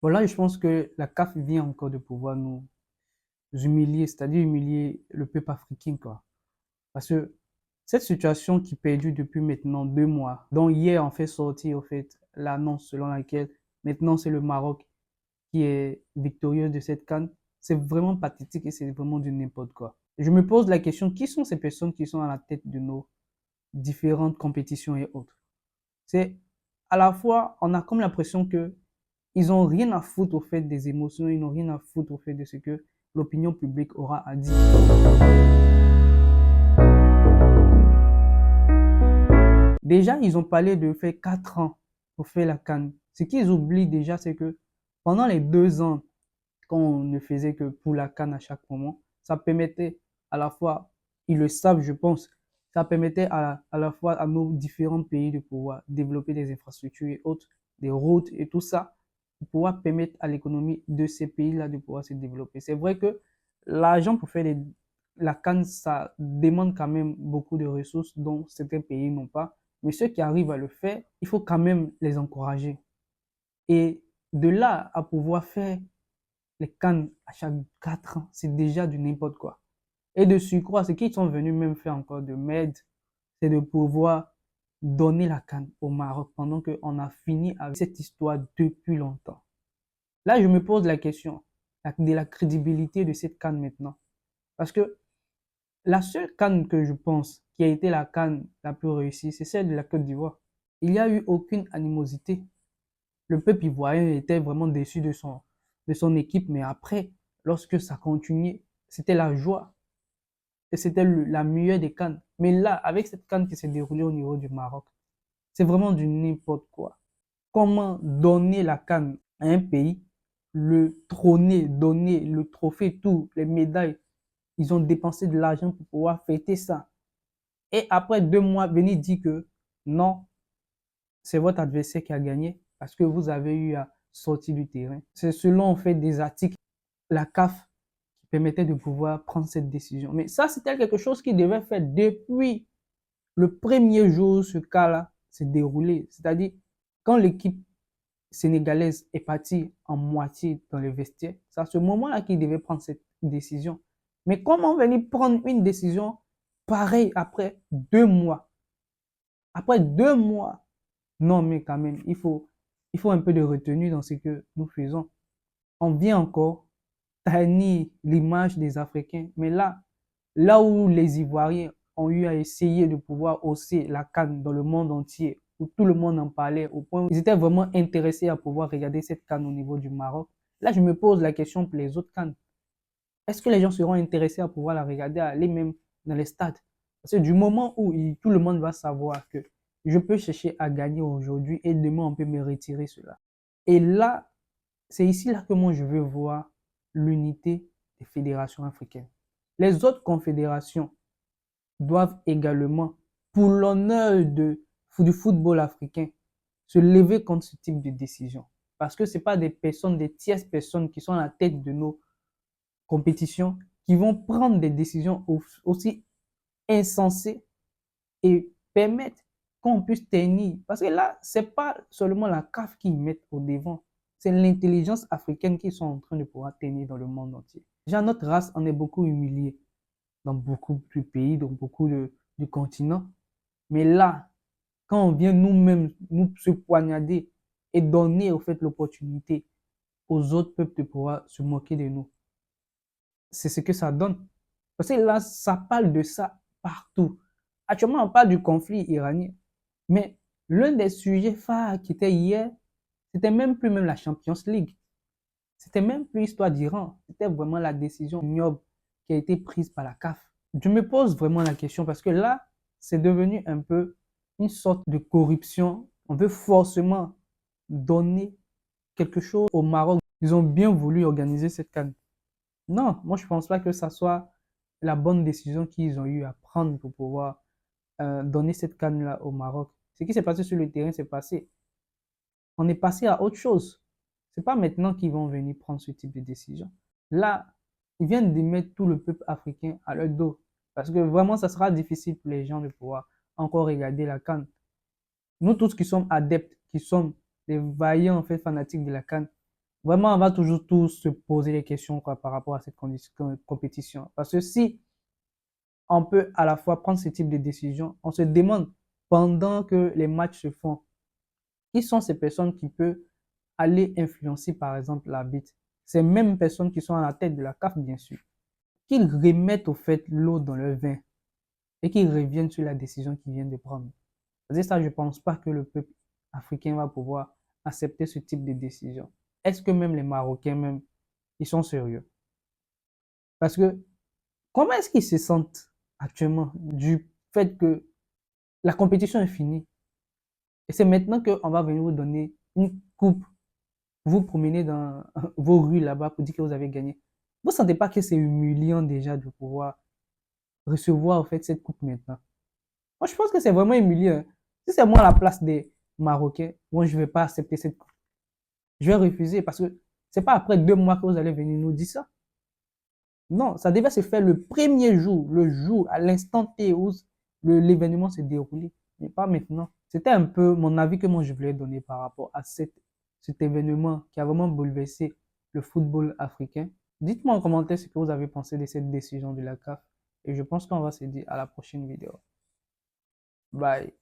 Bon, là, je pense que la CAF vient encore de pouvoir nous humilier, c'est-à-dire humilier le peuple africain, quoi. Parce que cette situation qui perdure depuis maintenant 2 mois, dont hier on fait sortir, au fait, l'annonce selon laquelle maintenant c'est le Maroc qui est victorieux de cette CAN, c'est vraiment pathétique et c'est vraiment du n'importe quoi. Je me pose la question, qui sont ces personnes qui sont à la tête de nos différentes compétitions et autres? C'est à la fois, on a comme l'impression que ils ont rien à foutre au fait des émotions, ils n'ont rien à foutre au fait de ce que l'opinion publique aura à dire. Déjà, ils ont parlé de faire 4 ans pour faire la CAN. Ce qu'ils oublient déjà, c'est que pendant les 2 ans qu'on ne faisait que pour la CAN à chaque moment, ça permettait à la fois, ils le savent, je pense, ça permettait à la fois à nos différents pays de pouvoir développer des infrastructures et autres, des routes et tout ça, pour pouvoir permettre à l'économie de ces pays-là de pouvoir se développer. C'est vrai que l'argent pour faire la CAN, ça demande quand même beaucoup de ressources dont certains pays n'ont pas. Mais ceux qui arrivent à le faire, il faut quand même les encourager. Et de là à pouvoir faire les CAN à chaque 4 ans, c'est déjà du n'importe quoi. Et de surcroît, ce qu'ils sont venus même faire encore de m'aide, c'est de pouvoir donner la CAN au Maroc pendant qu'on a fini avec cette histoire depuis longtemps. Là, je me pose la question de la crédibilité de cette CAN maintenant. Parce que la seule CAN que je pense qui a été la CAN la plus réussie, c'est celle de la Côte d'Ivoire. Il n'y a eu aucune animosité. Le peuple ivoirien était vraiment déçu de son équipe, mais après, lorsque ça continuait, c'était la joie et c'était la meilleure des CAN. Mais là, avec cette CAN qui s'est déroulée au niveau du Maroc, c'est vraiment du n'importe quoi. Comment donner la CAN à un pays, le trôner, donner le trophée, tout, les médailles, ils ont dépensé de l'argent pour pouvoir fêter ça. Et après 2 mois, venir dire que non, c'est votre adversaire qui a gagné parce que vous avez eu à sortir du terrain. C'est selon en fait des articles, la CAF qui permettait de pouvoir prendre cette décision. Mais ça, c'était quelque chose qui devait faire depuis le premier jour où ce cas-là s'est déroulé. C'est-à-dire, quand l'équipe sénégalaise est partie en moitié dans le vestiaire, c'est à ce moment-là qu'il devait prendre cette décision. Mais comment venir prendre une décision pareille après 2 mois? Après 2 mois, non, mais quand même, il faut un peu de retenue dans ce que nous faisons. On vient encore ternir l'image des Africains, mais là où les Ivoiriens ont eu à essayer de pouvoir hausser la CAN dans le monde entier, où tout le monde en parlait, au point où ils étaient vraiment intéressés à pouvoir regarder cette CAN au niveau du Maroc. Là, je me pose la question pour les autres CAN. Est-ce que les gens seront intéressés à pouvoir la regarder, à aller même dans les stades? Parce que du moment où tout le monde va savoir que je peux chercher à gagner aujourd'hui et demain on peut me retirer cela. Et là, c'est ici là que moi je veux voir l'unité des fédérations africaines. Les autres confédérations doivent également, pour l'honneur du football africain, se lever contre ce type de décision. Parce que ce n'est pas des personnes, des tierces personnes qui sont à la tête de nos compétitions qui vont prendre des décisions aussi insensées et permettre qu'on puisse tenir. Parce que là, ce n'est pas seulement la CAF qui met au devant, c'est l'intelligence africaine qui sont en train de pouvoir tenir dans le monde entier. Déjà, notre race en est beaucoup humiliée dans beaucoup de pays, dans beaucoup de continents. Mais là, quand on vient nous-mêmes nous se poignarder et donner au fait l'opportunité aux autres peuples de pouvoir se moquer de nous, c'est ce que ça donne. Parce que là, ça parle de ça partout. Actuellement, on parle du conflit iranien. Mais l'un des sujets phares qui était hier, c'était même plus même la Champions League. C'était même plus l'histoire d'Iran. C'était vraiment la décision ignoble qui a été prise par la CAF. Je me pose vraiment la question parce que là, c'est devenu un peu une sorte de corruption. On veut forcément donner quelque chose au Maroc. Ils ont bien voulu organiser cette CAN. Non, moi je pense pas que ça soit la bonne décision qu'ils ont eu à prendre pour pouvoir donner cette canne-là au Maroc. Ce qui s'est passé sur le terrain, c'est passé. On est passé à autre chose. C'est pas maintenant qu'ils vont venir prendre ce type de décision. Là, ils viennent de mettre tout le peuple africain à leur dos. Parce que vraiment, ça sera difficile pour les gens de pouvoir encore regarder la canne. Nous tous qui sommes adeptes, qui sommes des vaillants en fait fanatiques de la canne, Vraiment, on va toujours tous se poser des questions quoi, par rapport à cette compétition. Parce que si on peut à la fois prendre ce type de décision, on se demande pendant que les matchs se font, qui sont ces personnes qui peuvent aller influencer par exemple l'arbitre? Ces mêmes personnes qui sont à la tête de la CAF, bien sûr, qu'ils remettent au fait l'eau dans le vin et qu'ils reviennent sur la décision qu'ils viennent de prendre. C'est ça, je ne pense pas que le peuple africain va pouvoir accepter ce type de décision. Est-ce que même les Marocains, même, ils sont sérieux? Parce que comment est-ce qu'ils se sentent actuellement du fait que la compétition est finie et c'est maintenant qu'on va venir vous donner une coupe, vous promener dans vos rues là-bas pour dire que vous avez gagné. Vous ne sentez pas que c'est humiliant déjà de pouvoir recevoir en fait cette coupe maintenant? Moi, je pense que c'est vraiment humiliant. Si c'est moi à la place des Marocains, moi, je ne vais pas accepter cette coupe. Je vais refuser parce que c'est pas après 2 mois que vous allez venir nous dire ça. Non, ça devait se faire le premier jour, le jour, à l'instant T où l'événement s'est déroulé, mais pas maintenant. C'était un peu mon avis que moi je voulais donner par rapport à cet événement qui a vraiment bouleversé le football africain. Dites-moi en commentaire ce que vous avez pensé de cette décision de la CAF et je pense qu'on va se dire à la prochaine vidéo. Bye.